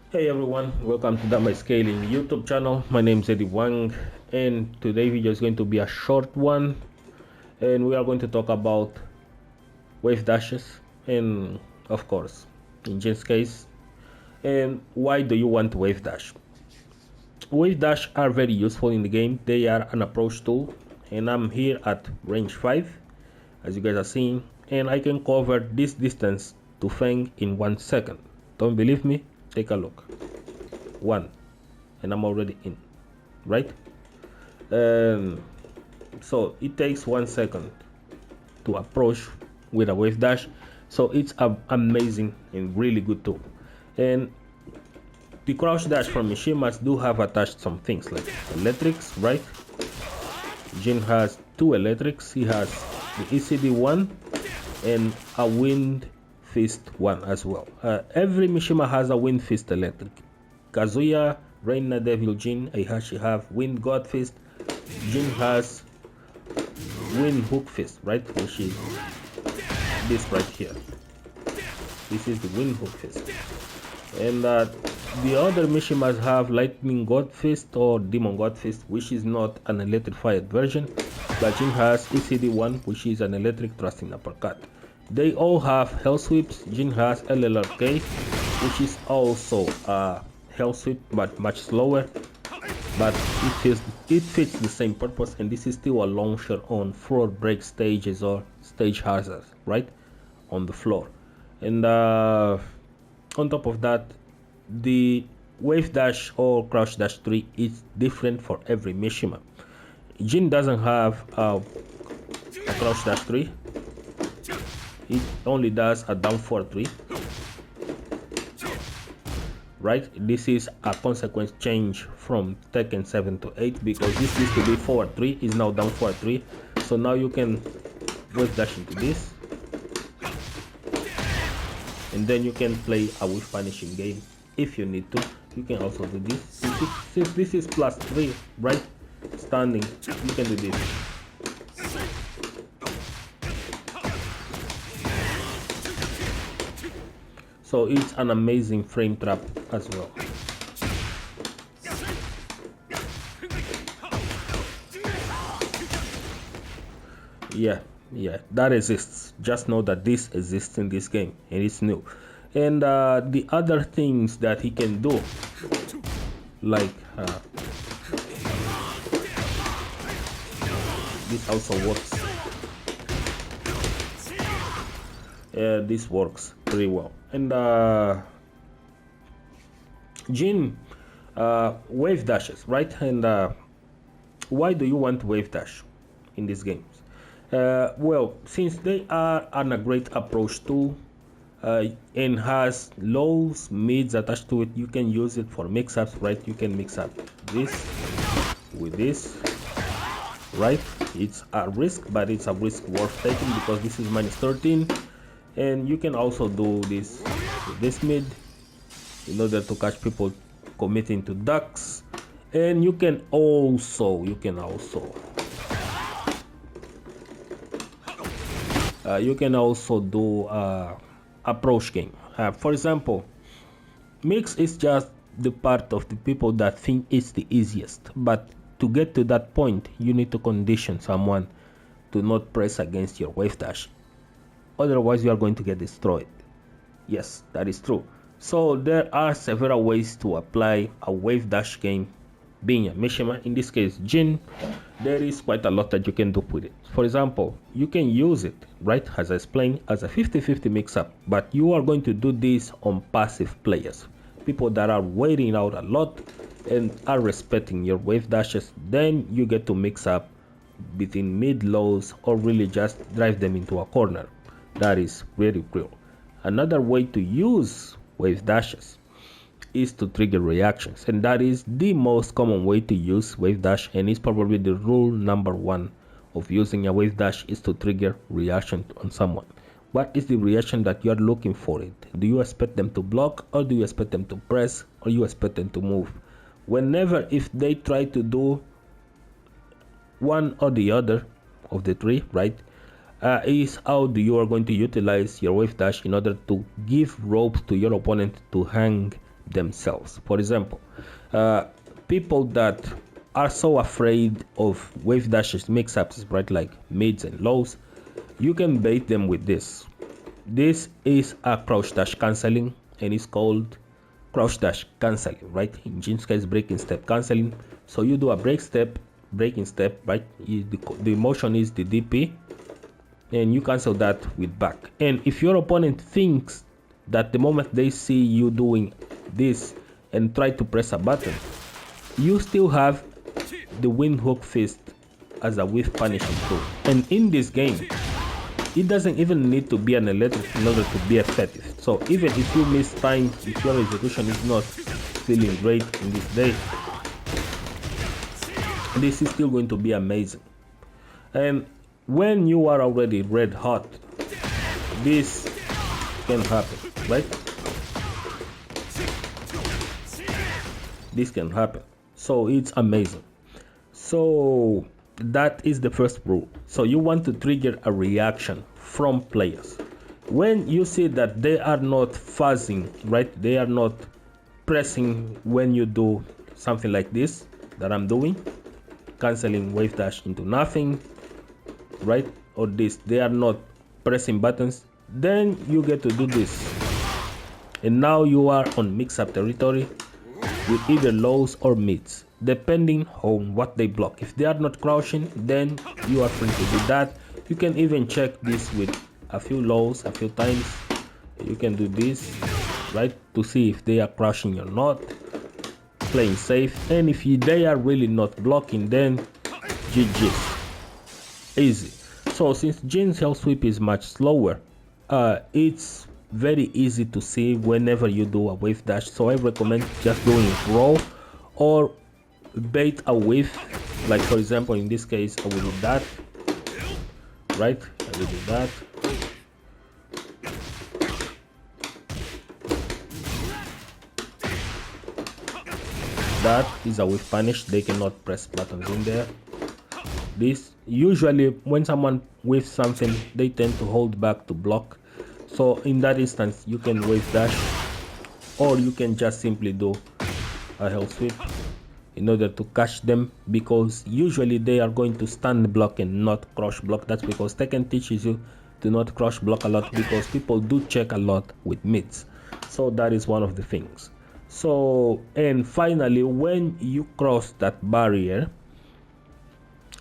Hey everyone, welcome to my Scaling YouTube channel. My name is Eddie Wang, and today's video is going to be a short one, and we are going to talk about Wavedashes and of course in Jin's case, and why do you want Wavedash? Wavedash are very useful in the game. They are an approach tool, and I'm here at range 5 as you guys are seeing, and I can cover this distance to Fang in 1 second. Don't believe me? Take a look. 1, and I'm already in, right? So it takes 1 second to approach with a wave dash, so it's amazing and really good tool. And the crouch dash from Mishimas do have attached some things like electrics, right? Jin has 2 electrics. He has the ECD one and a wind fist one as well. Every Mishima has a wind fist electric. Kazuya, Reina Devil Jin, Aihashi have wind god fist. Jin has wind hook fist, right? Which is this right here. This is the wind hook fist. And the other Mishimas have lightning god fist or demon god fist, which is not an electrified version. But Jin has ECD1, which is an electric thrusting uppercut. They all have hell sweeps. Jin has LLRK, which is also a hell sweep but much slower, but it fits the same purpose, and this is still a launcher on floor break stages or stage hazards, right, on the floor. And on top of that, the wave dash or crouch dash 3 is different for every Mishima. Jin doesn't have a crouch dash 3. It only does a down 4-3, right? This is a consequence change from Tekken 7 to 8, because this used to be 4-3, is now down 4-3. So now you can wave dash into this, and then you can play a wave punishing game if you need to. You can also do this. Since this is +3, right? Standing, you can do this. So it's an amazing frame trap as well. Yeah, that exists. Just know that this exists in this game and it's new. And the other things that he can do, like this also works. This works pretty well. And Jin wave dashes, right? And why do you want wave dash in these games? Well, since they are a great approach tool and has lows, mids attached to it, you can use it for mix-ups, right? You can mix up this with this, right? It's a risk, but it's a risk worth taking because this is -13. And you can also do this with this mid in order to catch people committing to ducks. And you can also do approach game. For example, mix is just the part of the people that think it's the easiest, but to get to that point you need to condition someone to not press against your wave dash, otherwise you are going to get destroyed. Yes, that is true. So there are several ways to apply a wave dash game being a Mishima. In this case Jin, there is quite a lot that you can do with it. For example, you can use it, right, as I explained, as a 50-50 mix-up, but you are going to do this on passive players, people that are waiting out a lot and are respecting your wave dashes. Then you get to mix up between mid lows or really just drive them into a corner. That is really cool. Another way to use wave dashes is to trigger reactions, and that is the most common way to use wave dash, and is probably the rule number 1 of using a wave dash, is to trigger reaction on someone. What is the reaction that you are looking for? Do you expect them to block, or do you expect them to press, or you expect them to move? Whenever if they try to do one or the other of the three, right, is how you are going to utilize your wave dash in order to give rope to your opponent to hang themselves. For example, people that are so afraid of Wavedashes mix-ups, right, like mids and lows, you can bait them with this. This is a crouch dash cancelling, and it's called crouch dash cancelling, right? In Jin's case, breaking step cancelling. So you do a break step, breaking step, right? The motion is the DP, and you cancel that with back. And if your opponent thinks that the moment they see you doing this and try to press a button, you still have the wind hook fist as a whiff punishing tool. And in this game, it doesn't even need to be an electric in order to be effective. So even if you miss time, if your execution is not feeling great in this day, this is still going to be amazing. And when you are already red hot, this can happen, right? This can happen. So it's amazing. So that is the first rule. So you want to trigger a reaction from players. When you see that they are not fuzzing, right? They are not pressing when you do something like this that I'm doing, canceling wave dash into nothing, right? Or this, they are not pressing buttons, then you get to do this. And now you are on mix-up territory with either lows or mids, depending on what they block. If they are not crouching, then you are free to do that. You can even check this with a few lows a few times. You can do this, right, to see if they are crouching or not, playing safe. And if they are really not blocking, then GG's, easy. So since Jin's hell sweep is much slower, it's very easy to see whenever you do a wave dash. So I recommend just doing it raw or bait a whiff. Like for example, in this case, I will do that, right? I will do that. That is a whiff punish. They cannot press buttons in there. This usually when someone whiffs something, they tend to hold back to block. So in that instance, you can wave dash, or you can just simply do a hell sweep in order to catch them, because usually they are going to stand block and not crush block. That's because Tekken teaches you to not crush block a lot, because people do check a lot with mids. So that is one of the things. So, and finally, when you cross that barrier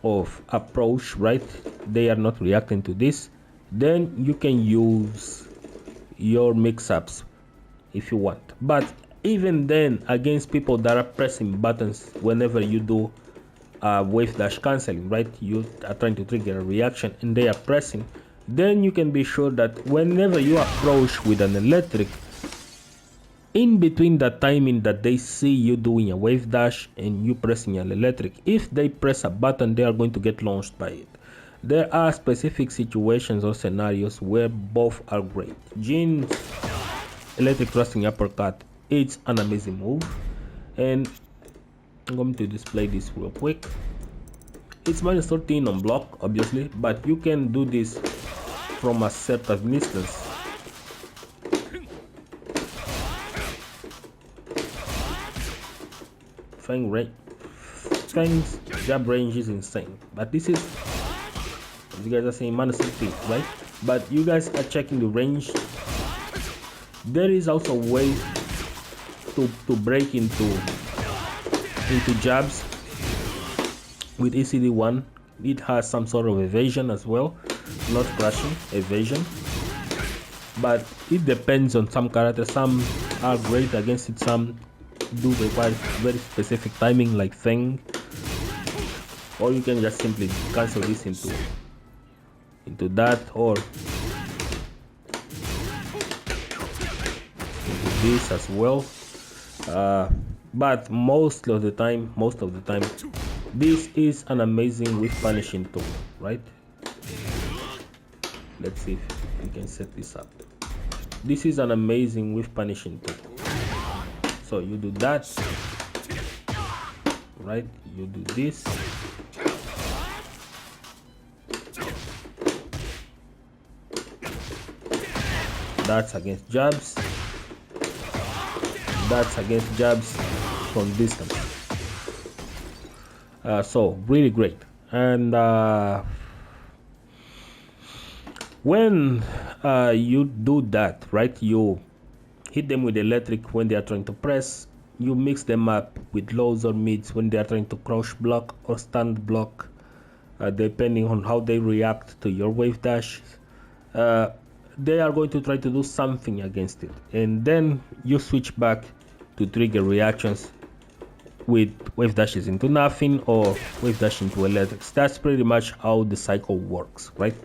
of approach, right, they are not reacting to this, then you can use your mix-ups if you want. But even then, against people that are pressing buttons whenever you do wave dash canceling, right, you are trying to trigger a reaction and they are pressing, then you can be sure that whenever you approach with an electric, in between the timing that they see you doing a wave dash and you pressing an electric, if they press a button, they are going to get launched by it. There are specific situations or scenarios where both are great. Jin's electric thrusting uppercut, it's an amazing move, and I'm going to display this real quick. It's minus 13 on block, obviously, but you can do this from a certain distance. Fang's jab range is insane, but this is, you guys are saying minus 15, right? But you guys are checking the range. There is also a way to break into jabs with ECD1. It has some sort of evasion as well, not crushing, evasion. But it depends on some characters. Some are great against it, some do require very specific timing, like Fang. Or you can just simply cancel this into that, or into this as well. But most of the time, this is an amazing whiff punishing tool, right? Let's see if we can set this up. This is an amazing whiff punishing tool. So you do that, right? You do this. That's against jabs. that's against jabs from distance. So really great. And when you do that, right, you hit them with electric when they are trying to press, you mix them up with lows or mids when they are trying to crouch block or stand block, depending on how they react to your wave dash. They are going to try to do something against it, and then you switch back to trigger reactions with wave dashes into nothing or wave dash into electrics. That's pretty much how the cycle works, right?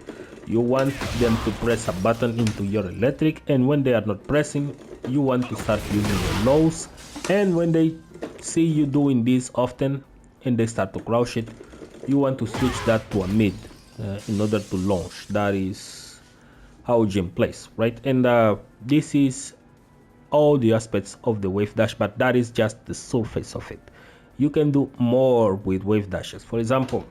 You want them to press a button into your electric, and when they are not pressing, you want to start using your lows, and when they see you doing this often and they start to crouch it, you want to switch that to a mid in order to launch. That is how Jin plays, right? And this is all the aspects of the wave dash, but that is just the surface of it. You can do more with wave dashes. For example,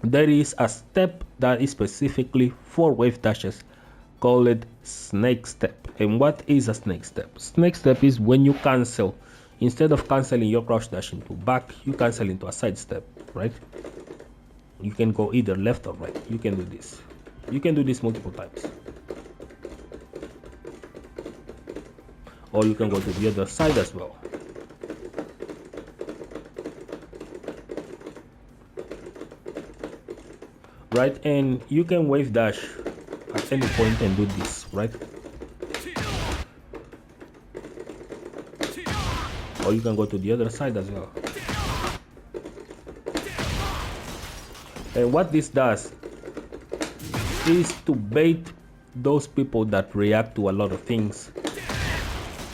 there is a step that is specifically for wave dashes called snake step. And what is a snake step? Snake step is when you cancel, instead of canceling your crouch dash into back, you cancel into a side step, right? You can go either left or right. You can do this. You can do this multiple times. Or you can go to the other side as well. Right, and you can wave dash at any point and do this, right? Or you can go to the other side as well. And what this does is to bait those people that react to a lot of things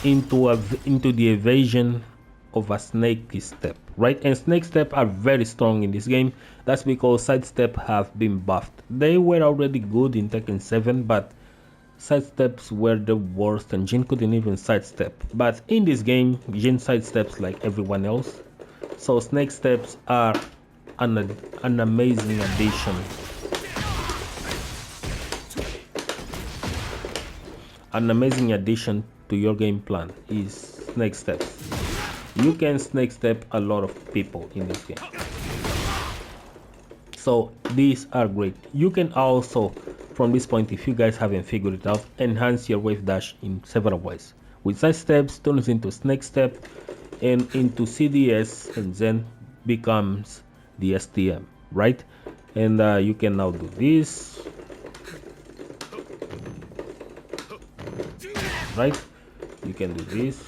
into the evasion of a snake step, right? And snake step are very strong in this game. That's because side step have been buffed. They were already good in Tekken 7, but side steps were the worst, and Jin couldn't even sidestep. But in this game, Jin sidesteps like everyone else. So snake steps are an amazing addition. An amazing addition to your game plan is snake steps. You can snake step a lot of people in this game. So these are great. You can also, from this point, if you guys haven't figured it out, enhance your wave dash in several ways. With side steps, turns into snake step and into CDS, and then becomes the STM, right? And you can now do this, right? You can do this.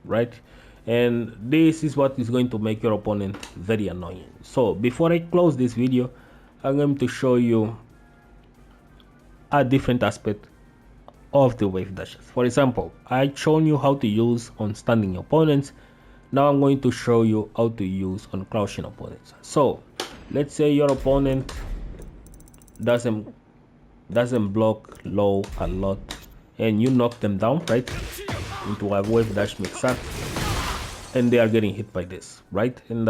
Right, and this is what is going to make your opponent very annoying. So before I close this video, I'm going to show you a different aspect of the wave dashes. For example, I've shown you how to use on standing opponents. Now I'm going to show you how to use on crouching opponents. So let's say your opponent doesn't block low a lot and you knock them down, right, into a wave dash mix up, and they are getting hit by this, right? And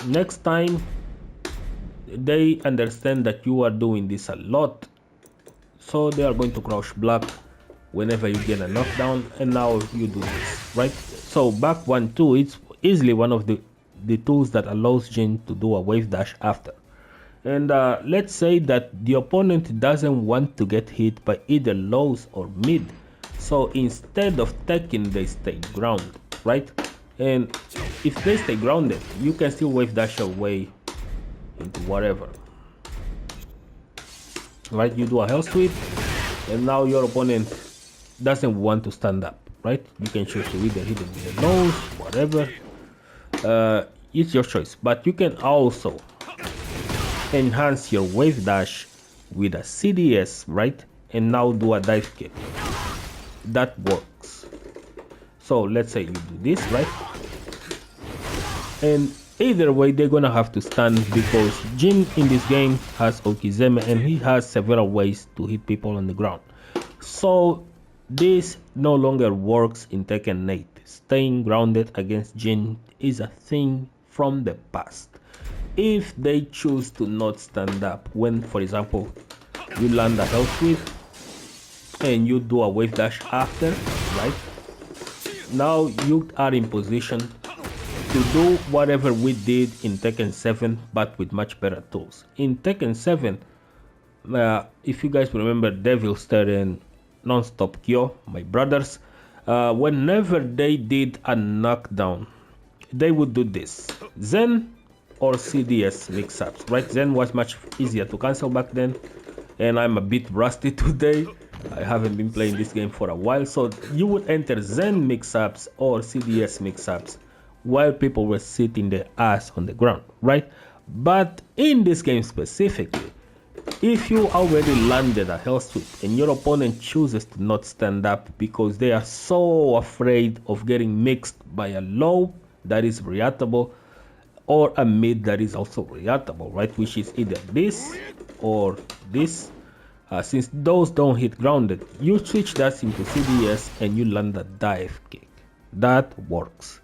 next time they understand that you are doing this a lot, so they are going to crouch block whenever you get a knockdown, and now you do this, right? So back 1-2, it's easily one of the tools that allows Jin to do a wave dash after. And let's say that the opponent doesn't want to get hit by either lows or mid, so instead of Tekken, they stay grounded, right? And if they stay grounded, you can still wave dash your way into whatever, right? You do a hell sweep, and now your opponent doesn't want to stand up, right? You can choose to either hit them with the nose, whatever. It's your choice, but you can also enhance your wave dash with a CDS, right? And now do a dive kick. That works. So let's say you do this, right? And either way, they're gonna have to stand because Jin in this game has Okizeme and he has several ways to hit people on the ground. So this no longer works in Tekken 8. Staying grounded against Jin is a thing from the past. if they choose to not stand up when, for example, you land a health sweep and you do a wave dash after, right? Now you are in position to do whatever we did in Tekken 7, but with much better tools. In Tekken 7, if you guys remember Devil Stare and Non-Stop Kyo, my brothers, whenever they did a knockdown, they would do this: Zen or CDS mix-ups, right? Zen was much easier to cancel back then, and I'm a bit rusty today. I haven't been playing this game for a while, so you would enter Zen mix-ups or CDS mix-ups while people were sitting their ass on the ground, right? But in this game specifically, if you already landed a hell sweep and your opponent chooses to not stand up because they are so afraid of getting mixed by a low that is reactable or a mid that is also reactable, right? Which is either this or this. Since those don't hit grounded, you switch that into CDS and you land a dive kick. That works.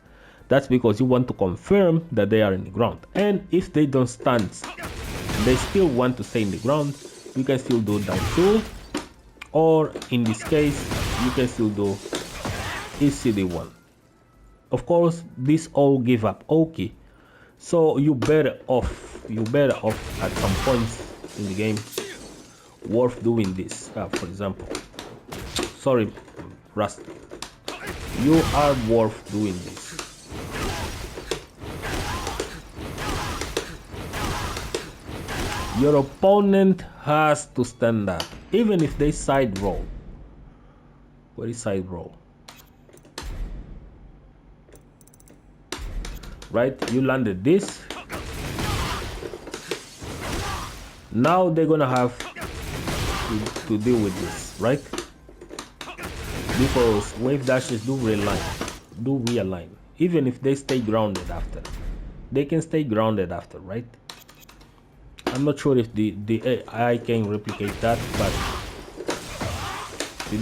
That's because you want to confirm that they are in the ground. And if they don't stand, they still want to stay in the ground, you can still do down 2, or in this case you can still do ECD1. Of course, these all give up Oki, so you better off at some points in the game worth doing this. For example, sorry Rust, you are worth doing this. Your opponent has to stand up, even if they side roll. Where is side roll? Right, you landed this. Now they're gonna have to deal with this, right? Because Wavedashes do realign. Even if they stay grounded after, they can stay grounded after, right? I'm not sure if the AI can replicate that, but see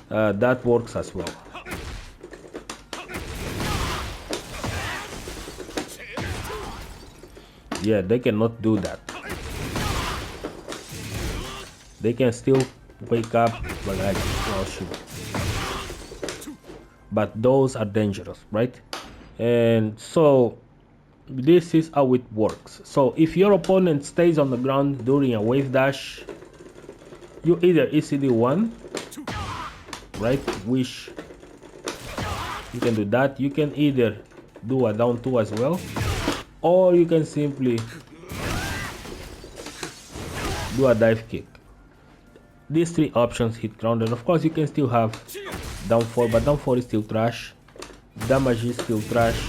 that works as well. Yeah, they cannot do that. They can still wake up, but like, well, shoot. But those are dangerous, right? And so this is how it works. So if your opponent stays on the ground during a wave dash, you either ECD1, right, which you can do that. You can either do a down 2 as well, or you can simply do a dive kick. These 3 options hit grounded. Of course, you can still have down 4, but down 4 is still trash. Damage is still trash.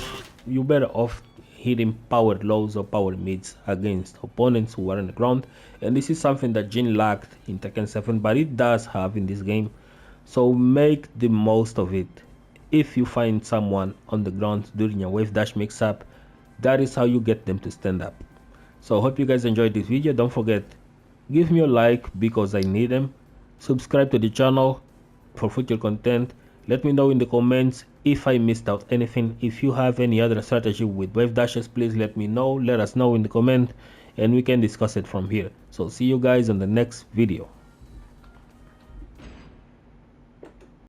You better off hitting powered lows or power mids against opponents who are on the ground, and this is something that Jin lacked in Tekken 7, but it does have in this game. So make the most of it. If you find someone on the ground during a wave dash mix up, that is how you get them to stand up. So I hope you guys enjoyed this video. Don't forget, give me a like because I need them. Subscribe to the channel for future content. Let me know in the comments if I missed out anything. If you have any other strategy with Wavedashes, please let me know. Let us know in the comment and we can discuss it from here. So see you guys on the next video.